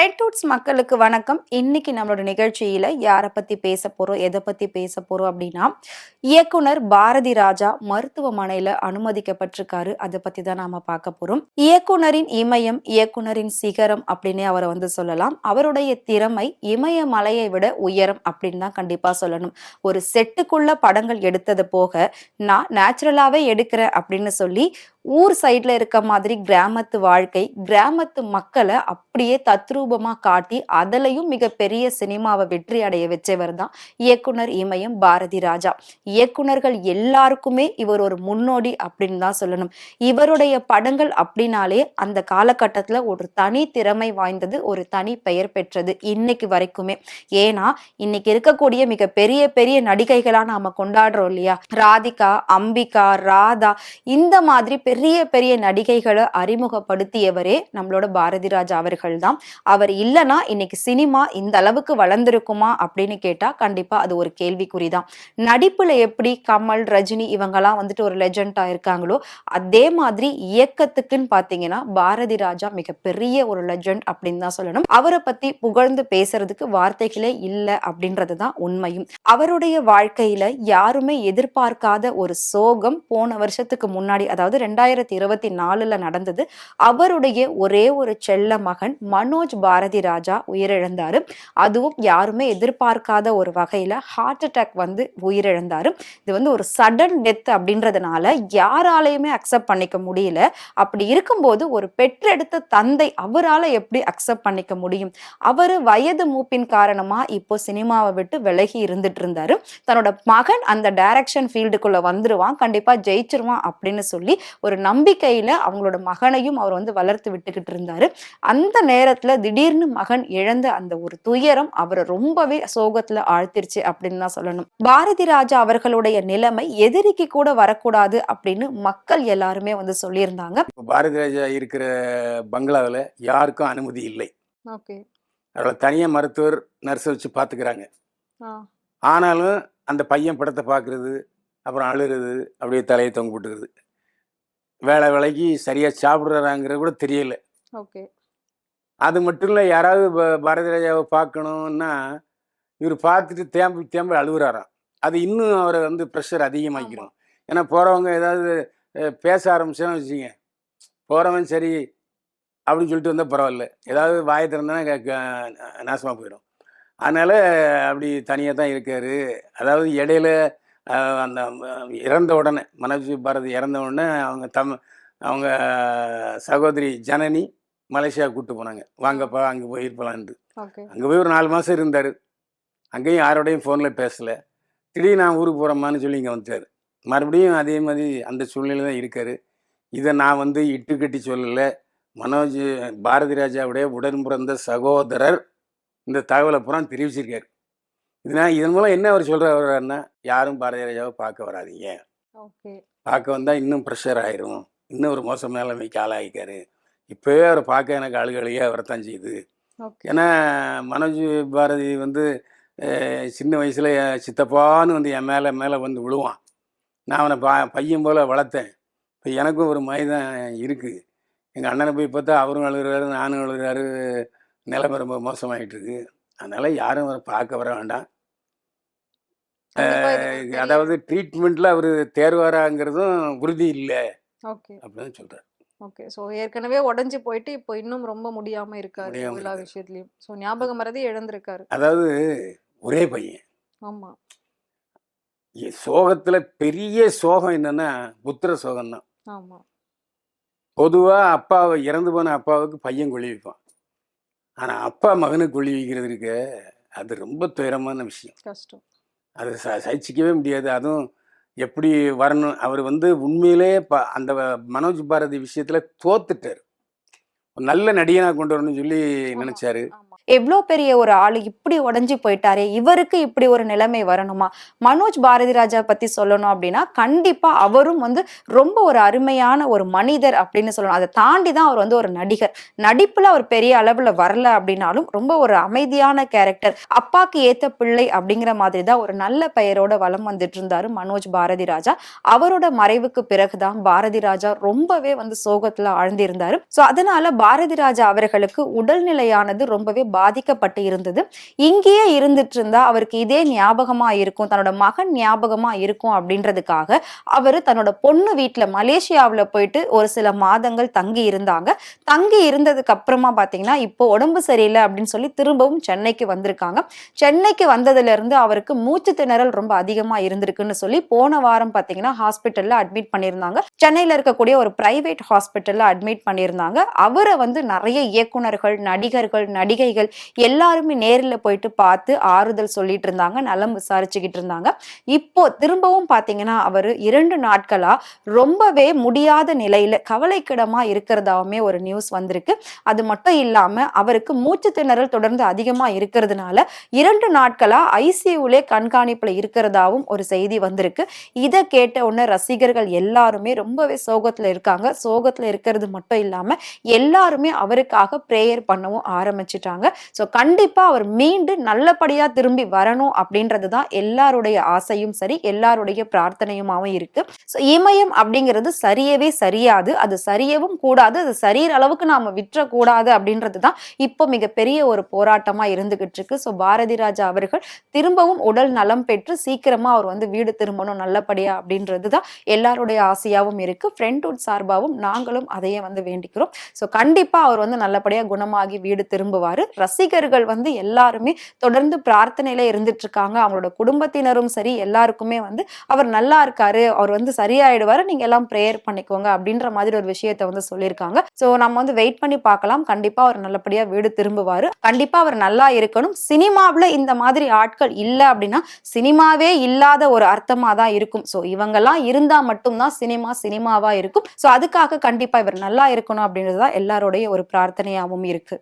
ட்ரெண்ட்வுட்ஸ் மக்களுக்கு வணக்கம். இன்னைக்கு நம்மளோட நிகழ்ச்சியில யாரை பத்தி பேச போறோம், எதை பத்தி பேச போறோம் அப்படின்னா, இயக்குனர் பாரதி ராஜா மருத்துவமனையில அனுமதிக்கப்பட்டிருக்காரு. அதை பத்தி தான் நாம பார்க்க போறோம். இயக்குனரின் இமயம், இயக்குனரின் சிகரம் அப்படின்னே அவரை சொல்லலாம். அவருடைய திறமை இமயமலையை விட உயரம் அப்படின்னு தான் கண்டிப்பா சொல்லணும். ஒரு செட்டுக்குள்ள படங்கள் எடுத்தது போக, நான் நேச்சுரலாவே எடுக்கிறேன் அப்படின்னு சொல்லி ஊர் சைட்ல இருக்க மாதிரி கிராமத்து வாழ்க்கை, கிராமத்து மக்களை அப்படியே தத்ரூபமா காட்டி அதுலயும் மிகப்பெரிய சினிமாவை வெற்றி அடைய வச்சவர் தான் இயக்குனர் இமயம் பாரதி ராஜா. இயக்குனர்கள் எல்லாருக்குமே இவர் ஒரு முன்னோடி அப்படின்னு தான் சொல்லணும். இவருடைய படங்கள் அப்படின்னாலே அந்த காலகட்டத்துல ஒரு தனி திறமை வாய்ந்தது, ஒரு தனி பெயர் பெற்றது இன்னைக்கு வரைக்குமே. ஏன்னா இன்னைக்கு இருக்கக்கூடிய மிக பெரிய பெரிய நடிகைகளா நாம கொண்டாடுறோம் இல்லையா, ராதிகா, அம்பிகா, ராதா, இந்த மாதிரி பெரிய பெரிய நடிகைகளை அறிமுகப்படுத்தியவரே நம்மளோட பாரதி ராஜா அவர்கள் தான். அவர் இல்லைன்னா இன்னைக்கு சினிமா இந்த அளவுக்கு வளர்ந்திருக்குமா அப்படின்னு கேட்டா கண்டிப்பா அது ஒரு கேள்விக்குறிதான். நடிப்புல எப்படி கமல், ரஜினி இவங்கெல்லாம் ஒரு லெஜண்டா இருக்காங்களோ, அதே மாதிரி இயக்கத்துக்குன்னு பாத்தீங்கன்னா பாரதி ராஜா மிகப்பெரிய ஒரு லெஜண்ட் அப்படின்னு தான் சொல்லணும். அவரை பத்தி புகழ்ந்து பேசுறதுக்கு வார்த்தைகளே இல்லை அப்படின்றதுதான் உண்மையும். அவருடைய வாழ்க்கையில யாருமே எதிர்பார்க்காத ஒரு சோகம் போன வருஷத்துக்கு முன்னாடி, அதாவது 2024 நடந்தது. அவருடைய ஒரே ஒரு செல்ல மகன் மனோஜ் பாரதி ராஜா உயிரிழந்தாரு. அதுவும் யாருமே எதிர்பார்க்காத ஒரு வகையில ஹார்ட் அட்டாக் உயிரிழந்தாரு. இது ஒரு சடன் டெத் அப்படின்றதுனால யாராலையுமே அக்செப்ட் பண்ணிக்க முடியல. அப்படி இருக்கும்போது ஒரு பெற்றெடுத்த தந்தை அவரால் எப்படி அக்செப்ட் பண்ணிக்க முடியும்? அவரு வயது மூப்பின் காரணமா இப்போ சினிமாவை விட்டு விலகி இருந்துட்டு இருந்தாரு. தன்னோட மகன் அந்த டைரக்ஷன் ஃபீல்டுக்குள்ள வந்துருவான், கண்டிப்பா ஜெயிச்சிருவான் அப்படின்னு சொல்லி ஒரு நம்பிக்கையில அவங்களோட மகனையும் அவர் வளர்த்து விட்டுக்கிட்டு இருந்தாரு. அந்த நேரத்துல திடீர்னு மகன் இழந்த அந்த ஒரு துயரம் அவரை ரொம்பவே சோகத்துல ஆழ்த்திருச்சு அப்படின்னு தான் சொல்லணும். பாரதி ராஜா அவர்களுடைய நிலைமை எதிரிக்கு கூட வரக்கூடாது அப்படின்னு மக்கள் எல்லாருமே சொல்லியிருந்தாங்க. பாரதி ராஜா இருக்கிற பங்களாவில் யாருக்கும் அனுமதி இல்லை. அவளை தனியா மருத்துவர் நர்ஸை வச்சு பாத்துக்கிறாங்க. ஆனாலும் அந்த பையன் படத்தை பார்க்கறது, அப்புறம் அழுகிறது, அப்படியே தலையை தொங்க போட்டுக்கிறது, வேலை வேலைக்கு சரியாக சாப்பிட்றாங்கிறது கூட தெரியல. அது மட்டும் இல்லை, யாராவது பாரதி ராஜாவை பார்க்கணுன்னா இவர் பார்த்துட்டு தேம்பி தேம்பி அழுகுறாராம். அது இன்னும் அவரை ப்ரெஷர் அதிகமாக்கிடும். ஏன்னா போகிறவங்க ஏதாவது பேச ஆரம்பிச்சோன்னு வச்சுங்க, போகிறவன் சரி அப்படின்னு சொல்லிட்டு வந்தால் பரவாயில்ல, ஏதாவது வாயை திறந்தானே நாசமாக போயிடும். அதனால் அப்படி தனியாக தான் இருக்கார். அதாவது இடையில அந்த இறந்த உடனே, மனோஜ் பாரதி இறந்த உடனே அவங்க சகோதரி ஜனனி மலேசியா கூப்பிட்டு போனாங்க, வாங்கப்பா அங்கே போயிருப்பலான்ட்டு. அங்கே போய் ஒரு 4 மாதம் இருந்தார். அங்கேயும் யாரோடையும் ஃபோனில் பேசலை. திடீர்னு நான் ஊருக்கு போகிறோம்மான்னு சொல்லி இங்கே வந்துட்டார். மறுபடியும் அதே மாதிரி அந்த சூழ்நிலை தான் இருக்கார். இதை நான் இட்டு கட்டி சொல்லலை. மனோஜ் பாரதி ராஜாவுடைய உடன் பிறந்த சகோதரர் இந்த தகவலை பூரா தெரிவிச்சிருக்காரு. இதன் மூலம் என்ன அவர் சொல்கிறாருன்னா, யாரும் பாரதி ராஜாவை பார்க்க வராதீங்க, பார்க்க வந்தால் இன்னும் ப்ரெஷர் ஆயிரும், இன்னும் ஒரு மோசமான நிலைமைக்கு ஆளாகிக்காரு. இப்போவே அவரை பார்க்க எனக்கு அழுகழுகையாக வரத்தான் செய்யுது. ஏன்னா மனோஜ் பாரதி சின்ன வயசில் சித்தப்பான்னு என் மேலே விழுவான். நான் அவனை பையன் போல் வளர்த்தேன். இப்போ எனக்கும் ஒரு மைதான் இருக்குது. எங்கள் அண்ணனை போய் பார்த்தா அவரும் அழுகிறாரு, நானும் அழுகிறாரு. நிலைமை ரொம்ப மோசமாகிட்டு இருக்கு. அதனால் யாரும் அவரை பார்க்க வர வேண்டாம். அதாவது ட்ரீட்மெண்ட்டில் அவர் தேர்வாராங்கிறதும் உறுதி இல்லை அப்படின்னு சொல்கிறார். ஓகே. ஸோ ஏற்கனவே உடஞ்சி போயிட்டு இப்போ இன்னும் ரொம்ப முடியாமல் இருக்காரு எல்லா விஷயத்துலையும். ஸோ ஞாபகம் மறதி இழந்திருக்காரு. அதாவது ஒரே பையன். ஆமாம். சோகத்தில் பெரிய சோகம் என்னன்னா புத்திர சோகம் தான். ஆமாம். பொதுவாக அப்பாவை இறந்து போன அப்பாவுக்கு பையன் கொள்ளி வைப்பான். ஆனால் அப்பா மகனுக்கு கொள்ளி வைக்கிறது இருக்கு, அது ரொம்ப துயரமான விஷயம். கஷ்டம். அது சகிச்சிக்கவே முடியாது. அதுவும் எப்படி வரணும், அவர் உண்மையிலே அந்த மனோஜ் பாரதி விஷயத்தில் தோத்துட்டார். நல்ல நடிகனாக கொண்டு வரணும்னு சொல்லி நினைச்சாரு. எவ்வளோ பெரிய ஒரு ஆளு இப்படி உடைஞ்சு போயிட்டாரே, இவருக்கு இப்படி ஒரு நிலைமை வரணுமா? மனோஜ் பாரதி ராஜா பத்தி சொல்லணும் அப்படின்னா கண்டிப்பா அவரும் வந்து ரொம்ப ஒரு அருமையான ஒரு மனிதர் அப்படின்னு சொல்லணும். அதை தாண்டி தான் அவர் வந்து ஒரு நடிகர். நடிப்புல அவர் பெரிய அளவுல வரல அப்படின்னாலும் ரொம்ப ஒரு அமைதியான கேரக்டர், அப்பாக்கு ஏத்த பிள்ளை அப்படிங்கிற மாதிரி தான் ஒரு நல்ல பெயரோட வலம் வந்துட்டு இருந்தாரு மனோஜ் பாரதி ராஜா. அவரோட மறைவுக்கு பிறகுதான் பாரதி ராஜா ரொம்பவே வந்து சோகத்துல ஆழ்ந்திருந்தாரு. சோ அதனால பாரதி ராஜா அவர்களுக்கு உடல்நிலையானது ரொம்பவே பாதிக்கப்பட்டு இருந்தது. இங்கேயே இருந்துட்டு இருந்தா அவருக்கு இதே ஞாபகமா இருக்கும், தன்னோட மகன் ஞாபகமா இருக்கும் அப்படின்றதுக்காக அவரு தன்னோட பொண்ணு வீட்டுல மலேசியாவுல போயிட்டு ஒரு சில மாதங்கள் தங்கி இருந்தாங்க. தங்கி இருந்ததுக்கு அப்புறமா பாத்தீங்கன்னா இப்போ உடம்பு சரியில்லை அப்படின்னு சொல்லி திரும்பவும் சென்னைக்கு வந்திருக்காங்க. சென்னைக்கு வந்ததுல இருந்து அவருக்கு மூச்சு திணறல் ரொம்ப அதிகமா இருந்திருக்குன்னு சொல்லி போன வாரம் பாத்தீங்கன்னா ஹாஸ்பிட்டல்ல அட்மிட் பண்ணியிருந்தாங்க. சென்னையில இருக்கக்கூடிய ஒரு பிரைவேட் ஹாஸ்பிட்டல்ல அட்மிட் பண்ணியிருந்தாங்க. அவரை வந்து நிறைய இயக்குனர்கள், நடிகர்கள், நடிகைகள் எல்லாருமே நேரில் போயிட்டு பார்த்து ஆறுதல் சொல்லிட்டு இருந்தாங்க, நலம் விசாரிச்சுக்கிட்டு இருந்தாங்க. இப்போ திரும்பவும் பாத்தீங்கன்னா அவரு 2 நாட்களா ரொம்பவே முடியாத நிலையில கவலைக்கிடமா இருக்கிறதாவுமே ஒரு நியூஸ் வந்திருக்கு. அது மட்டும் இல்லாம அவருக்கு மூச்சு திணறல் தொடர்ந்து அதிகமா இருக்கிறதுனால 2 நாட்களா ஐசியூலே கண்காணிப்புல இருக்கிறதாவும் ஒரு செய்தி வந்திருக்கு. இதை கேட்ட உடனே ரசிகர்கள் எல்லாருமே ரொம்பவே சோகத்துல இருக்காங்க. சோகத்துல இருக்கிறது மட்டும் இல்லாம எல்லாருமே அவருக்காக பிரேயர் பண்ணவும் ஆரம்பிச்சிட்டாங்க. ஸோ கண்டிப்பா அவர் மீண்டு நல்லபடியா திரும்பி வரணும் அப்படின்றதுதான் எல்லாருடைய ஆசையும் சரி, எல்லாருடைய பிரார்த்தனையுமாவும் இருக்கு. ஸோ இமயம் அப்படிங்கிறது சரியவே சரியாது, அது சரியவும் கூடாது, அது சரியற அளவுக்கு நாம விற்றக்கூடாது அப்படின்றதுதான் இப்போ மிகப்பெரிய ஒரு போராட்டமா இருந்துகிட்டு இருக்கு. ஸோ பாரதி ராஜா அவர்கள் திரும்பவும் உடல் நலம் பெற்று சீக்கிரமா அவர் வந்து வீடு திரும்பணும் நல்லபடியா அப்படின்றதுதான் எல்லாருடைய ஆசையாவும் இருக்கு. ஃப்ரெண்ட்ஹுட் சார்பாகவும் நாங்களும் அதையே வந்து வேண்டிக்கிறோம். ஸோ கண்டிப்பா அவர் வந்து நல்லபடியா குணமாகி வீடு திரும்புவாரு. ரசிகர்கள் வந்து எல்லாருமே தொடர்ந்து பிரார்த்தனையில இருந்துட்டு இருக்காங்க. அவங்களோட குடும்பத்தினரும் சரி எல்லாருக்குமே வந்து அவர் நல்லா இருக்காரு, அவர் வந்து சரியாயிடுவாரு, நீங்க எல்லாம் பிரேயர் பண்ணிக்கோங்க அப்படின்ற மாதிரி ஒரு விஷயத்தை வந்து சொல்லியிருக்காங்க. ஸோ நம்ம வந்து வெயிட் பண்ணி பார்க்கலாம். கண்டிப்பா அவர் நல்லபடியா வீடு திரும்புவாரு. கண்டிப்பா அவர் நல்லா இருக்கணும். சினிமாவுல இந்த மாதிரி ஆட்கள் இல்லை அப்படின்னா சினிமாவே இல்லாத ஒரு அர்த்தமா தான் இருக்கும். ஸோ இவங்கெல்லாம் இருந்தா மட்டும்தான் சினிமா சினிமாவா இருக்கும். ஸோ அதுக்காக கண்டிப்பா இவர் நல்லா இருக்கணும் அப்படின்றதுதான் எல்லாருடைய ஒரு பிரார்த்தனையாகவும் இருக்கு.